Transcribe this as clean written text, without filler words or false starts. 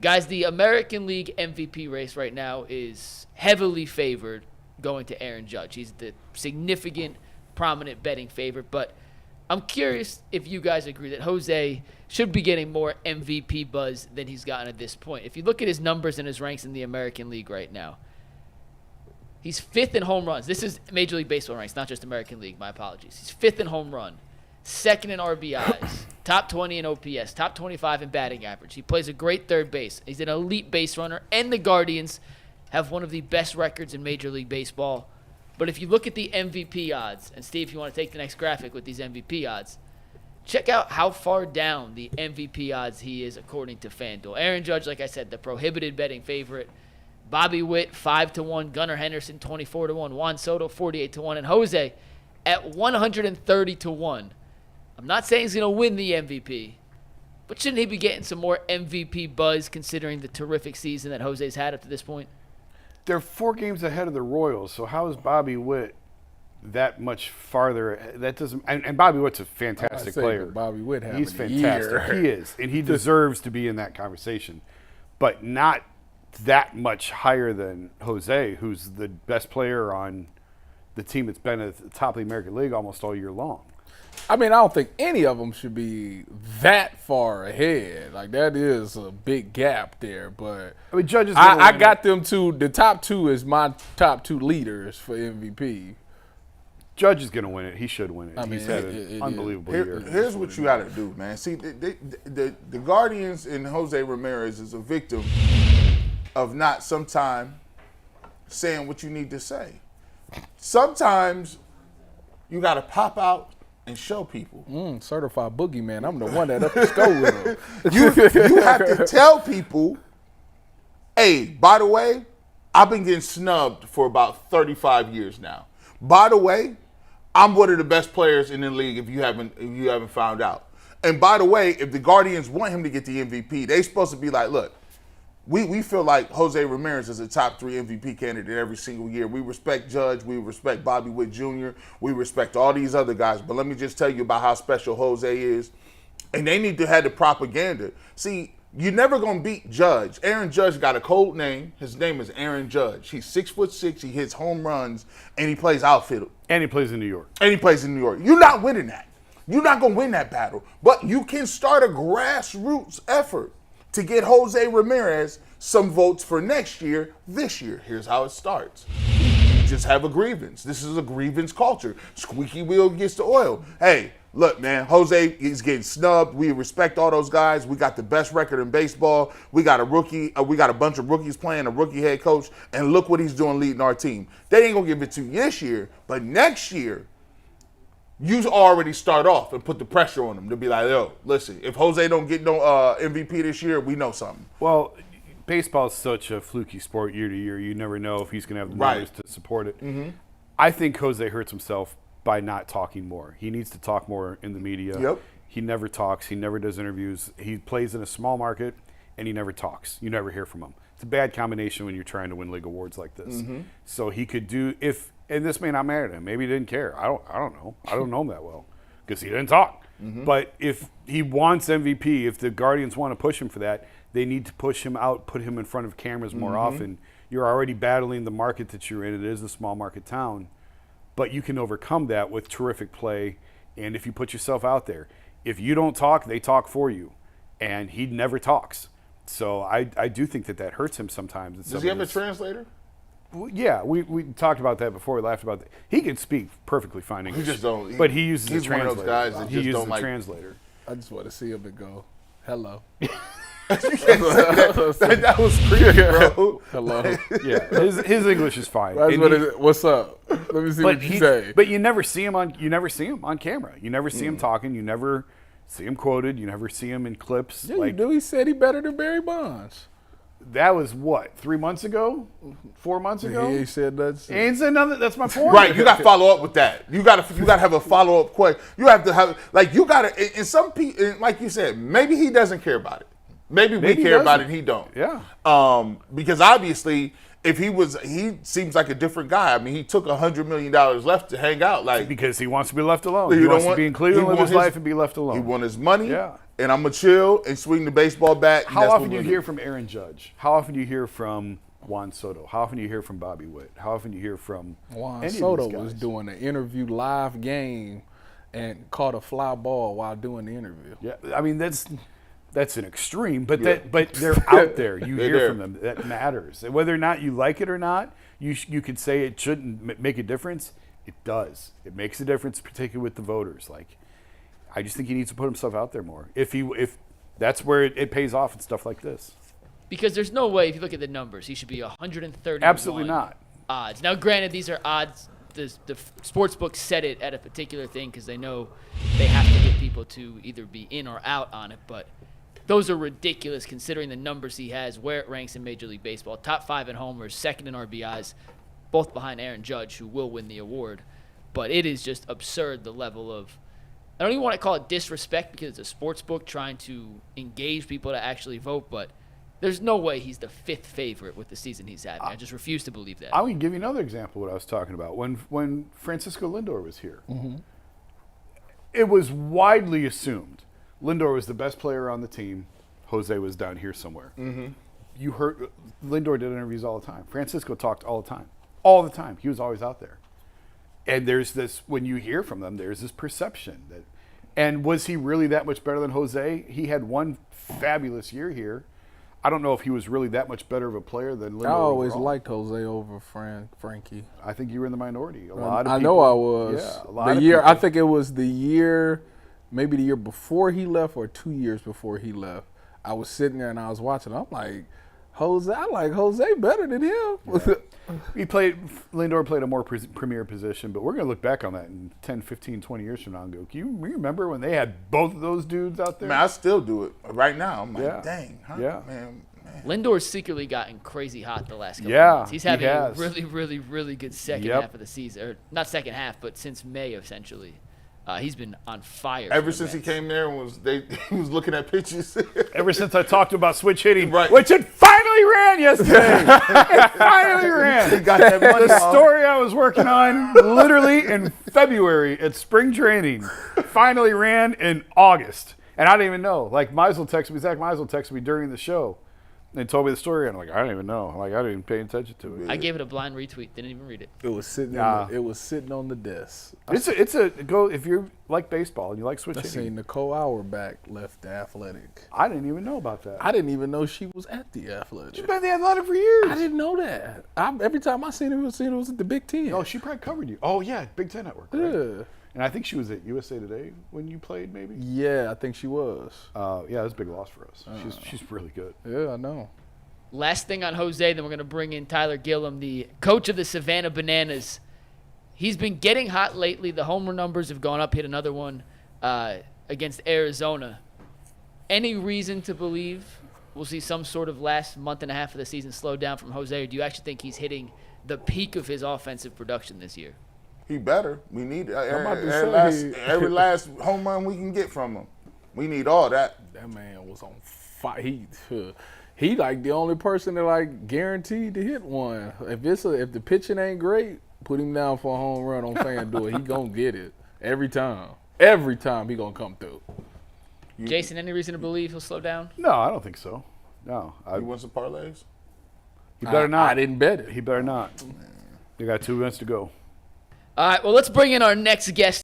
Guys, the American League MVP race right now is heavily favored going to Aaron Judge. He's the significant, prominent betting favorite. But I'm curious if you guys agree that Jose should be getting more MVP buzz than he's gotten at this point. If you look at his numbers and his ranks in the American League right now, he's 5th in home runs. This is Major League Baseball ranks, not just American League. My apologies. He's 5th in home run, 2nd in RBIs, top 20 in OPS, top 25 in batting average. He plays a great third base. He's an elite base runner, and the Guardians have one of the best records in Major League Baseball. But if you look at the MVP odds, and Steve, if you want to take the next graphic with these MVP odds, check out how far down the MVP odds he is according to FanDuel. Aaron Judge, like I said, the prohibited betting favorite. Bobby Witt, 5-1. Gunnar Henderson, 24-1. Juan Soto, 48-1. And Jose at 130-1. I'm not saying he's going to win the MVP, but shouldn't he be getting some more MVP buzz considering the terrific season that Jose's had up to this point? They're 4 games ahead of the Royals, so how is Bobby Witt that much farther? That doesn't. And Bobby Witt's a fantastic player. Bobby Witt He's fantastic. He is, and he deserves to be in that conversation, but not that much higher than Jose, who's the best player on the team that's been at the top of the American League almost all year long. I mean, I don't think any of them should be that far ahead. Like, that is a big gap there. But I mean, Judge is I got them two. The top 2 is my top 2 leaders for MVP. Judge is going to win it. He should win it. I mean, He's had an unbelievable year. Here's what you got to do, man. See, the Guardians and Jose Ramirez is a victim of not sometime saying what you need to say. Sometimes you got to pop out and show people. Certified boogeyman. I'm the one that up to go with him. You have to tell people, hey, by the way, I've been getting snubbed for about 35 years now. By the way, I'm one of the best players in the league if you haven't found out. And by the way, if the Guardians want him to get the MVP, they're supposed to be like, look, we feel like Jose Ramirez is a top 3 MVP candidate every single year. We respect Judge. We respect Bobby Witt Jr. We respect all these other guys. But let me just tell you about how special Jose is. And they need to have the propaganda. See, you're never going to beat Judge. Aaron Judge got a code name. His name is Aaron Judge. He's 6'6". He hits home runs, and he plays outfield. And he plays in New York. You're not winning that. You're not going to win that battle. But you can start a grassroots effort to get Jose Ramirez some votes for next year, this year. Here's how it starts. You just have a grievance. This is a grievance culture. Squeaky wheel gets the oil. Hey, look, man, Jose is getting snubbed. We respect all those guys. We got the best record in baseball. We got a rookie. We got a bunch of rookies playing, a rookie head coach, and look what he's doing leading our team. They ain't going to give it to you this year, but next year, you already start off and put the pressure on them to be like, yo, listen, if Jose don't get no MVP this year, we know something. Well, baseball is such a fluky sport year to year. You never know if he's going to have the numbers to support it. Mm-hmm. I think Jose hurts himself by not talking more. He needs to talk more in the media. Yep. He never talks. He never does interviews. He plays in a small market, and he never talks. You never hear from him. It's a bad combination when you're trying to win league awards like this. Mm-hmm. So he could do and this may not matter to him. Maybe he didn't care. I don't know. I don't know him that well because he didn't talk. Mm-hmm. But if he wants MVP, if the Guardians want to push him for that, they need to push him out, put him in front of cameras more often. You're already battling the market that you're in. It is a small market town. But you can overcome that with terrific play and if you put yourself out there. If you don't talk, they talk for you. And he never talks. So I do think that hurts him sometimes. Does he have a translator? Yeah, we talked about that before. We laughed about that. He can speak perfully fine English. He just don't. But he uses a translator. One of those guys that just don't like translator. I just want to see him and go, hello. that was creepy, bro. Hello. Yeah, his English is fine. What's up? Let me see what you say. But you never see him on camera. You never see him talking. You never see him quoted. You never see him in clips. Yeah, you do. He said he better than Barry Bonds. That was what, 3 months ago? 4 months ago? He said that's. He ain't said nothing. That's my point. Right, you got to follow up with that. You got to have a follow up question. You have to have you got to. And some people, like you said, maybe he doesn't care about it. Maybe we care about it and he don't. Yeah. Because obviously, if he seems like a different guy. I mean, he took $100 million left to hang out. Like because he wants to be left alone. He wants to be in Cleveland, live his life, and be left alone. He wants his money. Yeah. and I'm going to chill and swing the baseball bat. How often do you hear from Aaron Judge? How often do you hear from Juan Soto? How often do you hear from Bobby Witt? How often do you hear from Juan any Soto of these guys? was doing an interview live game and caught a fly ball while doing the interview. Yeah, I mean that's an extreme, but but they're out there. You hear there. from them. That matters. And whether or not you like it or not, you could say it shouldn't make a difference. It does. It makes a difference, particularly with the voters. Like, I just think he needs to put himself out there more. If that's where it pays off and stuff like this. Because there's no way, if you look at the numbers, he should be 130. Absolutely not. Odds. Now, granted, these are odds. The sports books set it at a particular thing because they know they have to get people to either be in or out on it. But those are ridiculous considering the numbers he has, where it ranks in Major League Baseball. Top 5 in homers, second in RBIs, both behind Aaron Judge, who will win the award. But it is just absurd, the level of, I don't even want to call it disrespect because it's a sports book trying to engage people to actually vote, but there's no way he's the 5th favorite with the season he's having. I just refuse to believe that. I can give you another example of what I was talking about. When Francisco Lindor was here, it was widely assumed Lindor was the best player on the team. Jose was down here somewhere. You heard Lindor did interviews all the time. Francisco talked all the time. All the time. He was always out there. And there's this, when you hear from them, there's this perception that, and was he really that much better than Jose? He had one fabulous year here. I don't know if he was really that much better of a player than Lindor. I always overall. liked Jose over Frankie. I think you were in the minority. A lot of I people, know I was. Yeah, a lot of the year people. I think it was the year, maybe the year before he left or 2 years before he left. I was sitting there and I was watching. I'm like, Jose, I like Jose better than him. Lindor played a more premier position, but we're going to look back on that in 10, 15, 20 years from now and go, can you remember when they had both of those dudes out there? Man, I still do it right now. I'm like, Yeah. dang, huh? Yeah. Man. Lindor's secretly gotten crazy hot the last couple Yeah, of months. He's having he a has. really, really, really good second Yep. half of the season. Or not second half, but since May, essentially. He's been on fire. Ever for the since he Mets. came there and he was looking at pitches. Ever since I talked about switch hitting, Right. which it finally ran yesterday. It finally ran. He got that money The off. story I was working on literally in February at spring training finally ran in August. And I didn't even know. Like, Zach Meisel texted me during the show and told me the story. And I'm like, I don't even know. Like, I didn't even pay attention to it. I gave it a blind retweet. Didn't even read it. It was sitting. Nah. It was sitting on the desk. It's a go if you like baseball and you like switch I hitting. seen Nicole Auerbach left the Athletic. I didn't even know about that. I didn't even know she was at the Athletic. She's been at the Athletic for years. I didn't know that. Every time I seen it was at the Big Ten. Oh, she probably covered you. Oh, yeah, Big Ten Network. Right? Yeah. And I think she was at USA Today when you played, maybe. Yeah, I think she was. Yeah, that's a big loss for us. She's really good. Yeah, I know. Last thing on Jose, then we're going to bring in Tyler Gillum, the coach of the Savannah Bananas. He's been getting hot lately. The homer numbers have gone up, hit another one against Arizona. Any reason to believe we'll see some sort of last month and a half of the season slow down from Jose, or do you actually think he's hitting the peak of his offensive production this year? He better. We need about to every last home run we can get from him. We need all that. That man was on fire. He like the only person that like guaranteed to hit one. If the pitching ain't great, put him down for a home run on FanDuel. He gonna get it every time. Every time he gonna come through. Jason, any reason to believe he'll slow down? No, I don't think so. No. You want some parlays? He better not. I didn't bet it. He better not. They got 2 minutes to go. All right, well, let's bring in our next guest.